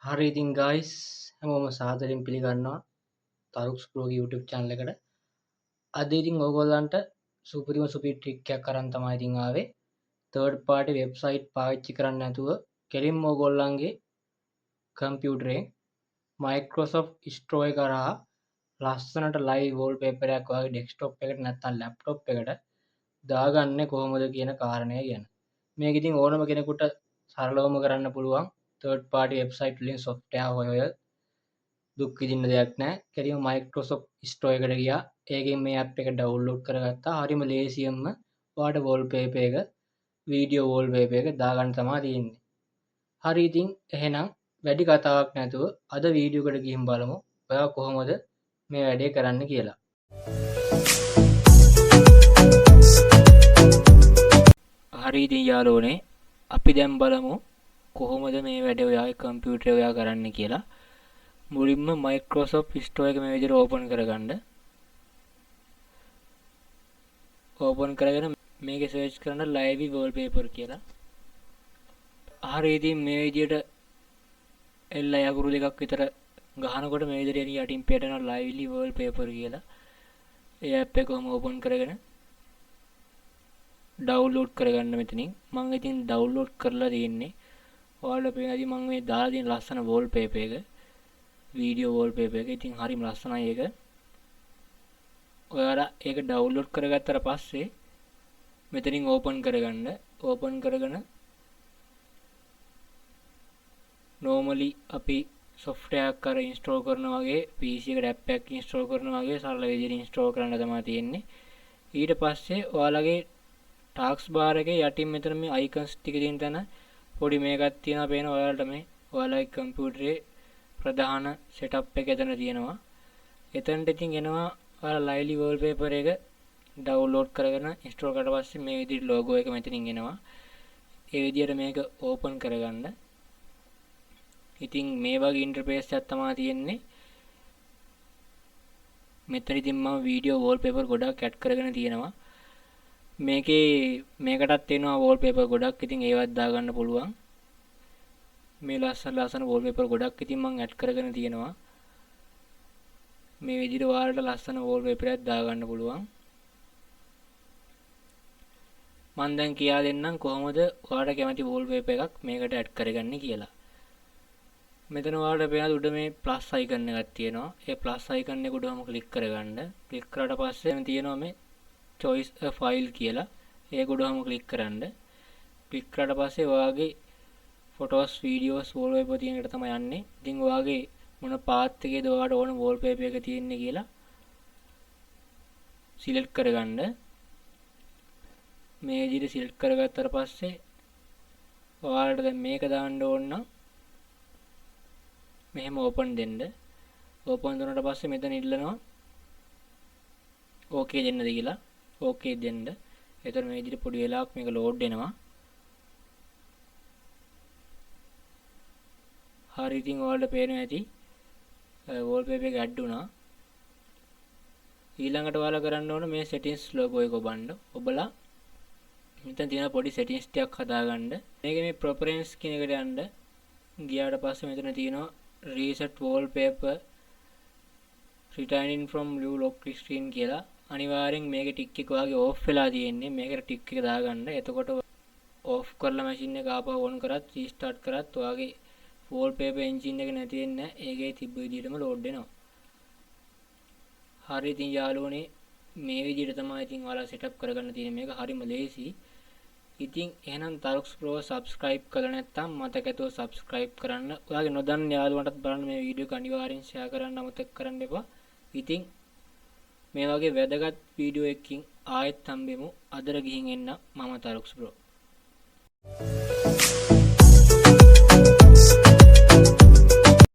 හරි ඉතින් ගයිස් හැමෝම සාදරයෙන් පිළිගන්නවා තරුක්ස් ප්‍රෝගේ YouTube channel එකට. අද ඉතින් ඕගොල්ලන්ට සුපිරිම සුපිරි ට්‍රික් එකක් අරන් තමයි ඉතින් ආවේ. third party website පාවිච්චි කරන්නේ නැතුව කෙලින්ම ඕගොල්ලන්ගේ කම්පියුටරේ Microsoft Store එක කරා ලස්සනට live wallpaper එකක් වගේ desktop එකට නැත්නම් laptop එකට දාගන්නේ කොහොමද කියන කාරණය ගැන. මේක ඉතින් ඕනම කෙනෙකුට සරලවම කරන්න පුළුවන්. third party website වලින් software හොය දුක් විඳින්න දෙයක් නැහැ. කෙලින්ම Microsoft Store එකට ගියා. ඒකෙන් මේ app එක download කරගත්තා. හරිම ලේසියෙන්ම ඔයාලට wallpaper එක video wallpaper එක දාගන්න තමයි තියෙන්නේ. හරි ඉතින් එහෙනම් වැඩි කතාවක් නැතුව අද වීඩියෝ එකට ගිහින් බලමු. ඔයා කොහොමද මේ වැඩේ කරන්න කියලා. හරි ඉතින් යාළුවනේ අපි දැන් බලමු කොහොමද මේ වැඩේ ඔයාගේ කම්පියුටරේ ඔයා කරන්න කියලා. මුලින්ම Microsoft Store එක මේ විදිහට ඕපන් කරගන්න. ඕපන් කරගෙන මේකේ සර්ච් කරන්න live wallpaper කියලා. හරි ඉතින් මේ විදිහට එල්ල යකුරු දෙකක් විතර ගහනකොට මේ විදිහට යටින් පේනවා live wallpaper කියලා. ඒ app එක කොහොම ඕපන් කරගෙන ඩවුන්ලෝඩ් කරගන්න මෙතනින්. මම ඉතින් ඩවුන්ලෝඩ් කරලා තියෙන්නේ. ඔයාලට පේනදී මම මේ දාලා තියෙන ලස්සන wallpaper එක. වීඩියෝ wallpaper එක. ඉතින් හරිම ලස්සනයි ඒක. ඔයාලා ඒක ඩවුන්ලෝඩ් කරගත්තට පස්සේ මෙතනින් ඕපන් කරගන්න. ඕපන් කරගෙන normally අපි software එකක් අර install කරනවා වගේ PC එකට app එකක් install කරනවා වගේ සරල විදිහට install කරන්න තමයි තියෙන්නේ. ඊට පස්සේ ඔයාලගේ task bar එකේ යටින් මෙතන මේ icons ටික තියෙන තැන පොඩි මේකක් තියෙනවා පේනවා ඔයාලට මේ ඔයාලගේ කම්පියුටරේ ප්‍රධාන setup එක එතන තියෙනවා. එතනට ඉතින් එනවා ඔයාලා lively wallpaper එක download කරගෙන install කරලා පස්සේ මේ විදිහට logo එක මෙතනින් එනවා. ඒ විදිහට මේක open කරගන්න. ඉතින් මේ වගේ ඉන්ටර්ෆේස් එකක් තමයි තියෙන්නේ. මෙතන ඉතින් මම වීඩියෝ wallpaper ගොඩක් ඇඩ් කරගෙන තියෙනවා. මේකටත් එනවා wallpaper ගොඩක්. ඉතින් ඒවත් දාගන්න පුළුවන්. මේ ලස්සන wallpaper ගොඩක් ඉතින් මම ඇඩ් කරගෙන තියෙනවා. මේ විදිහට ඔයාලට ලස්සන wallpaper එකක් දාගන්න පුළුවන්. මම දැන් කියා දෙන්නම් කොහොමද ඔයාලට කැමති wallpaper එකක් මේකට ඇඩ් කරගන්නේ කියලා. මෙතන ඔයාලට පේන උඩ මේ plus icon එකක් තියෙනවා. ඒ plus icon එක උඩම ක්ලික් කරගන්න. ක්ලික් කරාට පස්සේ තියෙනවා මේ choice a file කියලා. ඒක උඩම ක්ලික් කරන්න. ක්ලික් කරාට පස්සේ ඔයාගේ photos videos wallpaper තියෙන එකට තමයි යන්නේ. ඉතින් ඔයාගේ මොන path එකේද ඔයාලට ඕන wallpaper එක තියෙන්නේ කියලා select කරගන්න. මේ විදිහට select කරගත්තාට පස්සේ ඔයාලට දැන් මේක දාන්න ඕන නම් මෙහෙම open දෙන්න. open දුන්නාට පස්සේ මෙතන ඉල්ලනවා okay දෙන්නද කියලා. okay දෙන්න. එතකොට මේ විදිහට පොඩි වෙලාවක් මේක load වෙනවා. හරි ඉතින් ඔයාලට පේනවා ඇති wallpaper එක add වුණා. ඊළඟට ඔයාලා කරන්න ඕන මේ settings logo එක ඔබන්න. ඔබලා මෙතන තියෙන පොඩි settings ටිකක් හදාගන්න. මේකේ මේ preference කියන එකට යන්න. ගියාට පස්සේ මෙතන තියෙනවා reset wallpaper returning from blue lock screen කියලා. අනිවාර්යෙන් මේකේ ටික් එක ඔයාගේ off වෙලා තියෙන්නේ. මේකට ටික් එක දාගන්න. එතකොට off කරලා machine එක ආපහු on කරත් restart කරත් ඔයාගේ wallpaper engine එක නැති වෙන්නේ නැහැ. ඒකේ තිබ්බ විදිහටම load වෙනවා. හරි ඉතින් යාළුවනේ මේ විදිහට තමයි ඉතින් ඔයාලා setup කරගන්න තියෙන්නේ. මේක හරිම ලේසි. ඉතින් එහෙනම් තරුක්ස් Pro subscribe කරලා නැත්නම් මතකතුව subscribe කරන්න. ඔයාගේ නොදන්න යාළුවන්ටත් බලන්න මේ වීඩියෝ එක අනිවාර්යෙන් share කරන්න අමතක කරන්න එපා. ඉතින් මේ වගේ වැදගත් වීඩියෝ එකකින් ආයෙත් හම්බෙමු. අදට ගිහින් එන්න මම තරුක්ස් Pro.